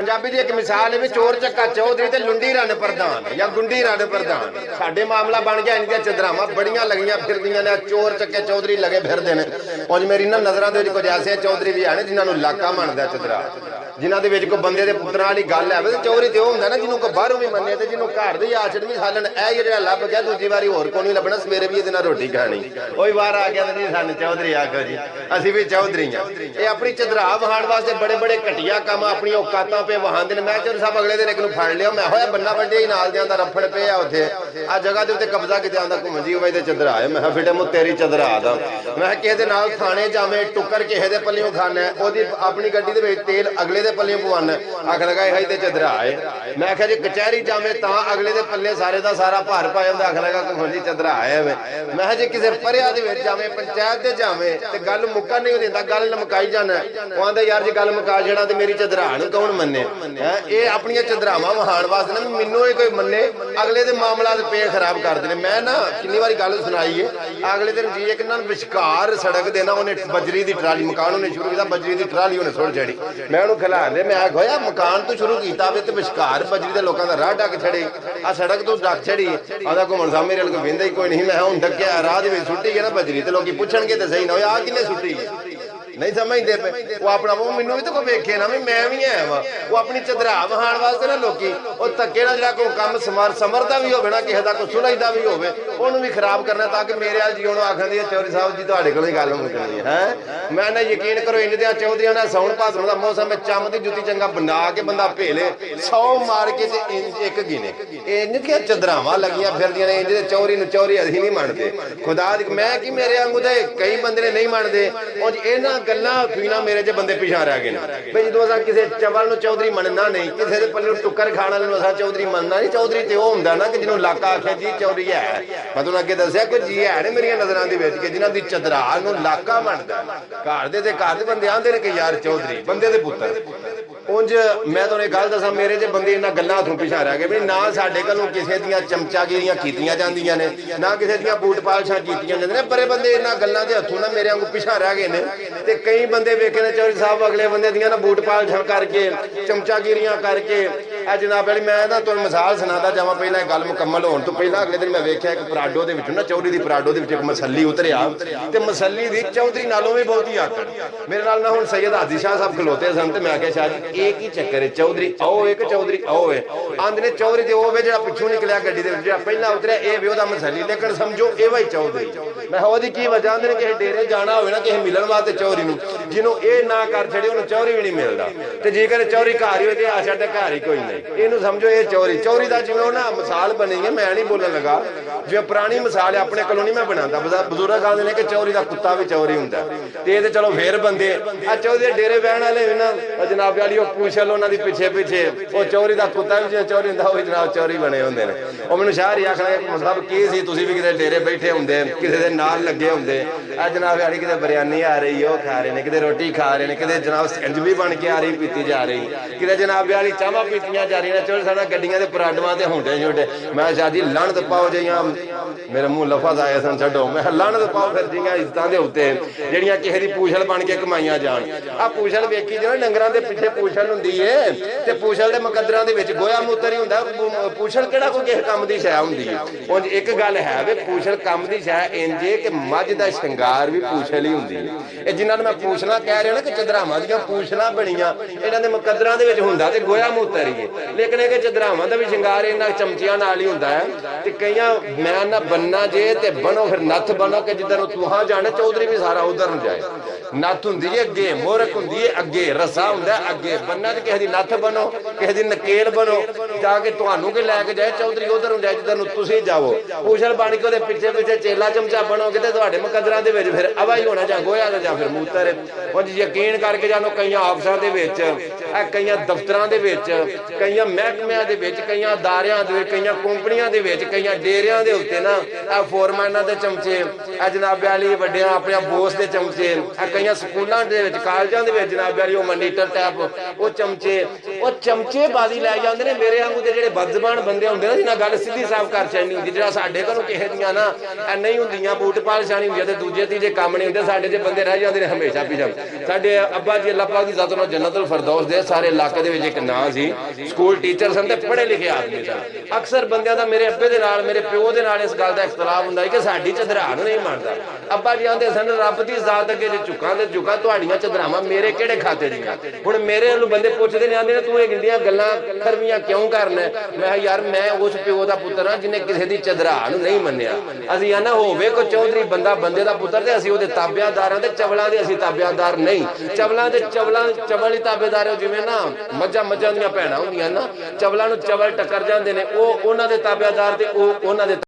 पंजाबी की एक मिसाल है चोर चक्का चौधरी ते लुंडी रन प्रधान या गुंडी रन प्रधान। साडे मामला बन गया इनकी चदरावां बड़ियां लगियां फिरदियां ने, चोर चक्के चौधरी लगे फिरदे ने। और मेरी ना नज़रां दे विच कुछ ऐसे चौधरी भी है जिन्हां नूं इलाका मनदा चदरा, जिन्हां दे विच कोई बंदे दे पुत्तरां वाली गल है। चौधरी ते हुंदा ना जिन्हों कोई बाहरों भी मन्ने ते जिन्हों घर दे आचड़ भी खालन, ऐ जेड़ा लभ गया दूजी वारी होर कोई नहीं लभना, सवेरे भी इहदे नाल रोटी खानी। ओही बाहर आ गया जी सानूं चौधरी आखो जी, असीं भी चौधरी हां। ये अपनी चदरा वहाण वास्ते बड़े बड़े घटिया काम अपनी औकातां पे वहांदे ने। मैं चौधरी साहब अगले दिन एक नूं फड़ लिया, मैं होया बन्ना वड्डे ही नाल दियां दा रफड़ पिया उत्थे आ जगह दे उत्ते कब्जा किते आंदा घुम्मन जी ओए ते चदरा आए। मैं फिटे मुँह तेरी चदरा दा मैं किसे दे नाल थाने जावे टुक्कर किसे दे पल्लियों खाना ओदी अपनी गड्डी दे विच तेल अगले दे पल्लियों पवाना, आख लगा है ते चदरा आए। मैं आख्या जी कचहरी जावे तां अगले दे पल्ले सारे दा सारा भार पा जांदा, आख लगा घुम्मन जी चदरा आए। मैं जी किसे परिया दे विच जावे पंचायत दे जावे ते गल मुक्का नहीं दिंदा, गल लमकाई जाना। ओ आंदा यार जी गल मुका छड़ा ते मेरी चदरा नूं कौन मन्ने। ये अपनी चदरावां वहाण वास्ते ना मैनूं ही कोई मन्ने, अगले दे मामला पे खराब कर देने। मैं ना कितनी बारी गल सुनाई है, अगले दिन जी एक ना विचकार सड़क दे ना उन्हें बजरी की ट्राली मकान उन्हें शुरू किया, बजरी की ट्राली उन्हें सुट चढ़ी। मैं उन्होंने खिला दे, मैं आखिया मकान तो शुरू किया तो विचकार बजरी के लोगों का राह ढक छड़ी, आ सड़क तो ढक छड़ी। आदा घुमन साहब मेरे को वेंदा ही कोई नहीं, मैं हूँ ढक्या राह सुट्टी है ना बजरी, तो लोग पूछणगे तो सही ना आ किने सुट्टी नहीं समझते पे। वो अपना वो मैनू भी तो कोई वेखे ना भी मैं भी है वा, वो अपनी चदरा वहाण वास्ते ना लोग धक्के ना जो काम समरदा भी होवे ना किसी का कोई सुलझदा भी होवे उन्होंने भी खराब करना, ताकि मेरे वाल जी उन्होंने आखिर दी चौधरी साहब जी तुहाडे कोल ही गल मुकनी है। मैं ना यकीन करो इंज दे चौधरियां ना साउण भादरों का मौसम में चम की जुत्ती चंगा बना के बंदा भेले 100 मार के एक गिने इंज क्या चदरावां लगियां फिरदियां ने। इंज चौरी नूं चौरी असीं नहीं मनदे, खुदा मैं कि मेरे वांगू दे कई बंदे ने नहीं मनदे। और इन्हां गल्लां फीना मेरे च बंदे पिछा रह गए भाई, जो असां किसी चवल नूं चौधरी मनना नहीं, किसी दे पल्ले टुक्कर खाण वाले नूं असां चौधरी मनना नहीं। चौधरी ते ओह हुंदा ना कि जिन्हों इलाका आखे जी चौधरी है। मैं तुहानूं अगे दस्सिया कोई जी है ने मेरियां नज़रां दे विच कि जिन्हां दी चदरा नूं इलाका मनदा, घर दे बंदे आंदे ने कि यार चौधरी बंदे दे पुत्तर। उंज मैं तुहानूं गल दसां मेरे च बंदे इन्हां गल्लां हथों पिछा रह गए भी ना साडे कोलों किसी दीयां चमचागिरियां कीतियां जांदियां ने, ना किसी दीयां बूट पालशां कीतियां जांदियां ने। बड़े बंदे इन्हां गल्लां दे हथों ना मेरे वांगू पिछा रह गए ने। ते कई बंदे वेखे ने चौधरी साहब अगले बंदे दियां ना बूट पालशां करके चमचागिरियां करके जनाब वाली। मैं ना तुहानूं मिसाल सुणांदा जावां, पहला गल मुकम्मल होण तो पहला अगले दिन मैं वेख्या एक पराडो दे विचों ना चौधरी दी पराडो दे विच एक मसल्ली उतरिया ते मसल्ली दी चौधरी नालों भी बहुती आकड़। मेरे नाल ना हुण सैयद हाजी शाह साहब खलोते सन ते मैं आख्या शाह जी एक ही चक्कर है, चौधरी आओ एक चौधरी आओ है। आंदे ने चौधरी ते ओह वे जेड़ा पिछों निकलिया गड्डी दे विच जेड़ा पहला उतरिया ए वे ओहदा मसल्ली, लेकिन समझो ए वही चौधरी। मैं ओहदी की वजह आंदे ने किसी डेरे जाना होवे ना किसी मिलन वास्ते चौधरी नूं जिन्हों ए ना कर छड़े उन्होंने चौधरी भी नहीं मिलता। तो जेकर चौधरी घर ही होए ते आ छड्डे घर ही कोई नहीं, इनू समझो ये चौधरी चौधरी का जिवें ना मिसाल बनी है। मैं नहीं बोलन लगा जिवें पुरानी मिसाल है अपने कोलों नहीं मैं बनाता। बजुर्ग आंदे ने कि चौधरी का कुत्ता भी चौधरी हुंदा ते ये चलो फिर बंदे आ चौधरी दे डेरे बहण वाले भी ना जनाब वाली वो पूछल उन्हां दी पिछे पिछे वो चौधरी का कुत्ता भी जिवें चौधरी हुंदा ओही जनाब चौधरी बने हुंदे ने। वो मैनूं शाह ही आखना मतलब की सी तुसीं भी किते डेरे बैठे हुंदे किसी दे नाल लगे हुंदे आ जनाब वाली किते बिरयानी आ रही वो खा रहे ने, किते रोटी खा रहे ने, किते जनाब सिंज भी बन के आ रही पीती जा रही, किते जनाब वाली चावां पीतियां जा रही ने। चौधरी साडा गड्डियां दे पराडवां ते होंडे छोटे। मैं शाह जी लानत पाओ जियां मेरे मुंह लफज आए सन छड्डो, मैं लानत पाओ फिर जियां इज्जतां दे उत्ते जेहड़ियां किसे दी पूछल बन के कमाईयां जान। आ पूछल वेखी जो डंगरां दे पिछे पूछल हुंदी है ते पूछल दे मुकद्दरां दे विच गोया मूतर ही हुंदा। पूछल किहड़ा कोई किस काम दी शै हुंदी है। उंज एक गल है वे पूछल काम दी शै इंज कि मझ दा शंगार भी पूछल ही हुंदी है। ए जिन्हां नूं मैं पूछना कह रहा ना कि चदरावां दीयां पूछलां बणीਆਂ इन्हां दे मुकद्दरां दे विच हुंदा ते गोया मूतर ही है, लेकिन ये चदरावां दा भी शंगार इन्हां चमचियां नाल ही हुंदा है। ते कईयां मैं ना बनना जे ते बनो फिर नत्थ बनो कि जिधर तुहां जाने चौधरी भी सारा उधर न जाए। नत्थ हुंदी है अगे, मोरक हुंदी है अगे, रस्सा हुंदा है अगे। बनना ते किसी दी नत्थ बनो किसी दी नकेल बनो जाके तुहानू के लैके जाए चौधरी उधर जाए जिधर तुसीं जाओ। पूछल बन के पिछे पिछे चेला चमचा बनोगे तो तुहाडे मुकद्दरां दे विच फिर अवाई होना जां गोया जां फिर मूतर। और यकीन करके जानो कईयां आफसां दे विच कईयां दफ्तरां दे विच कईयां महकमियां दे विच कईयां अदारियां दे विच कईयां कंपनियां दे विच कईयां डेरियां दे उत्ते ना आ फोरमैनां दे चमचे आ जनाब वाली वड्डियां अपने बोस दे चमचे आ कईयां स्कूलां दे विच कालजां दे विच जनाब वाली ओ मनीटर टैप ओ चमचे बाजी लै जांदे ने। मेरे वांगू दे जेहड़े बदजबान बंदे हुंदे ना जिन्हां गल सीधी साफ कर छड्डनी हुंदी जेड़ा साडे कोलों किसे दियां ना नहीं हुंदियां बूट पालशां नहीं हुंदियां ते दूजे तीजे काम नहीं हुंदे साडे जे बंदे रह जांदे ने हमेशा पिछा। साडे अब्बा जी अल्लाह पाक दी ज़ात उन्हां जन्नतुल फरदौस दे सारे इलाके दे विच एक नां सी स्कूल टीचर सन ते पढ़े लिखे आदमी सन अक्सर बंदियां दा मेरे अब्बे दे नाल मेरे प्यो दे नाल इस गल दा इख्तलाफ हुंदा कि साडी चदरान नहीं मनदा अब्बा जी आंदे सन रब दी जात अगे जे झुकां ते झुकां तुहाड़ियां चदरावां मेरे किहड़े खाते दीयां हुण मेरे नूं बंदे पुछदे ने आंदे ने तूं इह इंदियां गल्लां खरवियां क्यों करना मैं यार मैं उस प्यो दा पुत्तर हां जिन्हें किसी दी चदरान नहीं मन्निया ਅਸੀਂ ਆਨਾ ਹੋਵੇ ਕੋ ਚੌਧਰੀ ਬੰਦਾ ਬੰਦੇ ਦਾ ਪੁੱਤਰ ਤੇ ਅਸੀਂ ਉਹਦੇ ਤਾਬਿਆਦਾਰਾਂ ਤੇ ਚਵਲਾਂ ਦੇ ਅਸੀਂ ਤਾਬਿਆਦਾਰ ਨਹੀਂ ਚਵਲ ਹੀ ਤਾਬੇਦਾਰ ਹੋ ਜਿਵੇਂ ਨਾ ਮੱਝਾਂ ਦੀਆਂ ਭੈਣਾਂ ਹੁੰਦੀਆਂ ਨਾ ਚਵਲਾਂ ਨੂੰ ਚਵਲ ਟੱਕਰ ਜਾਂਦੇ ਨੇ ਉਹ ਉਹਨਾਂ ਦੇ ਤਾਬਿਆਦਾਰ ਤੇ ਉਹ ਉਹਨਾਂ ਦੇ